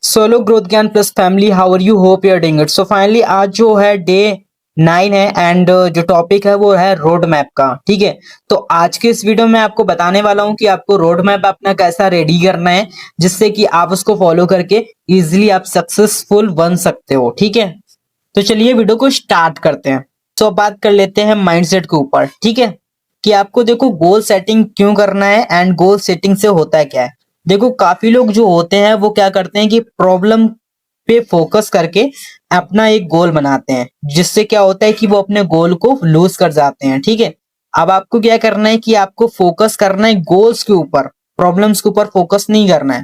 Solo growth Gyan plus family, how are you, hope you are doing it. So finally आज जो है day 9 है and जो topic है वो है रोड मैप का। ठीक है, तो आज के इस वीडियो में आपको बताने वाला हूं कि आपको रोड मैप अपना कैसा रेडी करना है जिससे कि आप उसको फॉलो करके इजिली आप सक्सेसफुल बन सकते हो। ठीक है, तो चलिए वीडियो को स्टार्ट करते हैं। तो अब बात कर लेते हैं माइंडसेट के ऊपर। ठीक है, कि आपको देखो गोल सेटिंग क्यों करना है एंड गोल सेटिंग से होता है क्या है। देखो काफी लोग जो होते हैं वो क्या करते हैं कि प्रॉब्लम पे फोकस करके अपना एक गोल बनाते हैं, जिससे क्या होता है कि वो अपने गोल को लूज कर जाते हैं। ठीक है, अब आपको क्या करना है कि आपको फोकस करना है गोल्स के ऊपर, प्रॉब्लम्स के ऊपर फोकस नहीं करना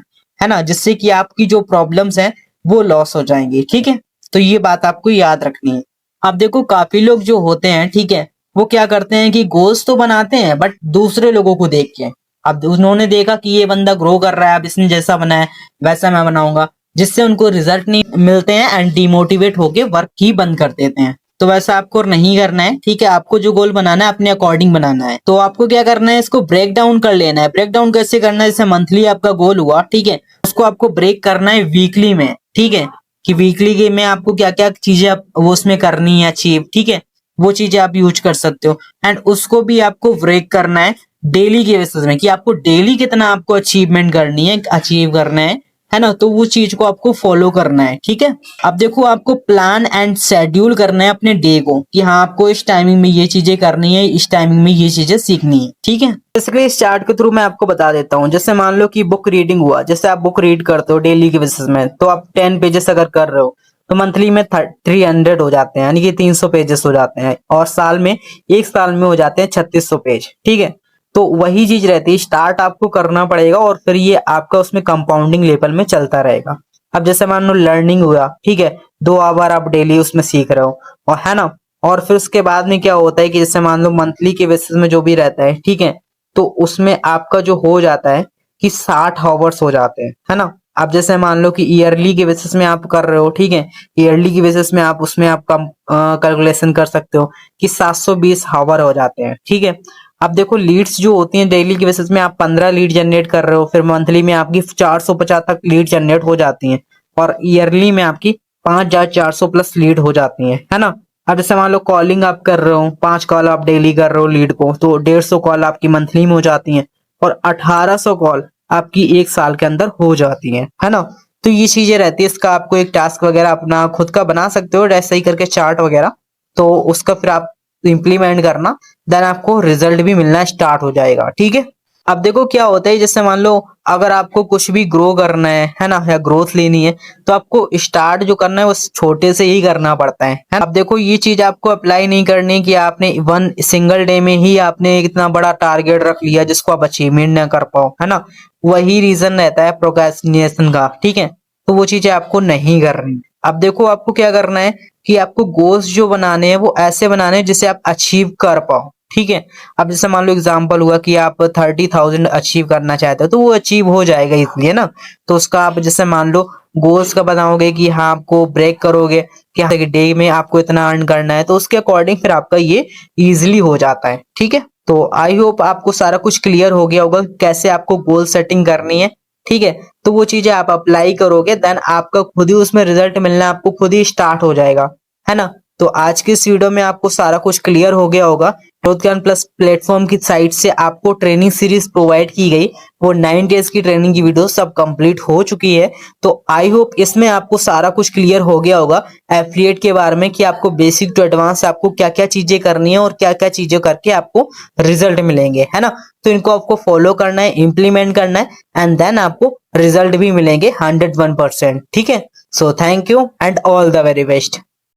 है ना, जिससे कि आपकी जो प्रॉब्लम्स हैं वो लॉस हो जाएंगी। ठीक है, तो ये बात आपको याद रखनी है। अब देखो काफी लोग जो होते हैं, ठीक है, वो क्या करते हैं कि गोल्स तो बनाते हैं बट दूसरे लोगों को देख के। अब उन्होंने देखा कि ये बंदा ग्रो कर रहा है, अब इसने जैसा बनाया वैसा मैं बनाऊंगा, जिससे उनको रिजल्ट नहीं मिलते हैं एंड डिमोटिवेट होके वर्क ही बंद कर देते हैं। तो वैसा आपको नहीं करना है। ठीक है, आपको जो गोल बनाना है अपने अकॉर्डिंग बनाना है। तो आपको क्या करना है, इसको ब्रेक डाउन कर लेना है। ब्रेक डाउन कैसे करना है, जैसे मंथली आपका गोल हुआ, ठीक है, उसको आपको ब्रेक करना है वीकली में। ठीक है, कि वीकली के में आपको क्या क्या चीजें आप वो उसमें करनी है अचीव। ठीक है, वो चीजें आप यूज कर सकते हो एंड उसको भी आपको ब्रेक करना है डेली के बेसिस में, कि आपको डेली कितना आपको अचीवमेंट करनी है, अचीव करना है ना, तो वो चीज को आपको फॉलो करना है। ठीक है, अब देखो आपको प्लान एंड शेड्यूल करना है अपने डे को, कि हाँ आपको इस टाइमिंग में ये चीजें करनी है, इस टाइमिंग में ये चीजें सीखनी है। ठीक है, बेसिकली इस चार्ट के थ्रू मैं आपको बता देता हूँ। जैसे मान लो कि बुक रीडिंग हुआ, जैसे आप बुक रीड करते हो डेली के बेसिस में, तो आप 10 पेजेस अगर कर रहे हो तो मंथली में 300 हो जाते हैं, यानी कि 300 पेजेस हो जाते हैं, और साल में, एक साल में हो जाते हैं 3600 पेज। ठीक है, तो वही चीज रहती है, स्टार्ट आपको करना पड़ेगा और फिर ये आपका उसमें कंपाउंडिंग लेवल में चलता रहेगा। अब जैसे मान लो लर्निंग हुआ, ठीक है, 2 आवर आप डेली उसमें सीख रहे हो, और है ना, और फिर उसके बाद में क्या होता है कि जैसे मान लो मंथली के बेसिस में जो भी रहता है, ठीक है, तो उसमें आपका जो हो जाता है कि 60 आवर्स हो जाते हैं, है ना। अब जैसे मान लो कि ईयरली के बेसिस में आप कर रहे हो, ठीक है, ईयरली के बेसिस में आप उसमें आप कम कैलकुलेशन कर सकते हो कि 720 आवर हो जाते हैं। ठीक है, अब देखो लीड्स जो होती हैं डेली के बेसिस में आप 15 लीड जनरेट कर रहे हो, फिर मंथली में आपकी 450 तक लीड जनरेट हो जाती हैं, और ईयरली में आपकी 5400 प्लस लीड हो जाती है ना। अब जैसे मान लो कॉलिंग आप कर रहे हो, 5 कॉल आप डेली कर रहे हो लीड को, तो 150 कॉल आपकी मंथली में हो जाती हैं, और 1800 कॉल आपकी एक साल के अंदर हो जाती है ना। तो ये चीजें रहती है। इसका आपको एक टास्क वगैरह अपना खुद का बना सकते हो ऐसे ही करके, चार्ट वगैरह, तो उसका फिर आप इम्प्लीमेंट करना, देन आपको रिजल्ट भी मिलना स्टार्ट हो जाएगा। ठीक है, अब देखो क्या होता है, जैसे मान लो अगर आपको कुछ भी ग्रो करना है ना, या ग्रोथ लेनी है, तो आपको स्टार्ट जो करना है वो छोटे से ही करना पड़ता है। अब देखो ये चीज आपको अप्लाई नहीं करनी कि आपने वन सिंगल डे में ही आपने इतना बड़ा टारगेट रख लिया जिसको आप अचीवमेंट ना कर पाओ, है ना। वही रीजन रहता है प्रोक्रेस्टिनेशन का। ठीक है, तो वो चीजें आपको नहीं करनी। अब देखो आपको क्या करना है कि आपको गोल्स जो बनाने हैं वो ऐसे बनाने हैं जिसे आप अचीव कर पाओ। ठीक है, अब जैसे मान लो एग्जांपल हुआ कि आप 30,000 अचीव करना चाहते हो, तो वो अचीव हो जाएगा इसलिए ना। तो उसका आप जैसे मान लो गोल्स का बनाओगे कि हाँ आपको ब्रेक करोगे कि हाँ डे में आपको इतना अर्न करना है, तो उसके अकॉर्डिंग फिर आपका ये इजिली हो जाता है। ठीक है, तो आई होप आपको सारा कुछ क्लियर हो गया होगा कैसे आपको गोल सेटिंग करनी है। ठीक है, तो वो चीजें आप अप्लाई करोगे, देन आपका खुद ही उसमें रिजल्ट मिलना आपको खुद ही स्टार्ट हो जाएगा, है ना। तो आज के इस वीडियो में आपको सारा कुछ क्लियर हो गया होगा। ग्रोथ ज्ञान प्लस प्लेटफॉर्म की साइट से आपको ट्रेनिंग सीरीज प्रोवाइड की गई, वो 9 डेज की ट्रेनिंग की वीडियो सब कंप्लीट हो चुकी है। तो आई होप इसमें आपको सारा कुछ क्लियर हो गया होगा एफिलिएट के बारे में, कि आपको बेसिक टू एडवांस आपको क्या क्या चीजें करनी है और क्या क्या चीजें करके आपको रिजल्ट मिलेंगे, है ना। तो इनको आपको फॉलो करना है, इंप्लीमेंट करना है, एंड देन आपको रिजल्ट भी मिलेंगे 101%। ठीक है, so thank you and all the very best.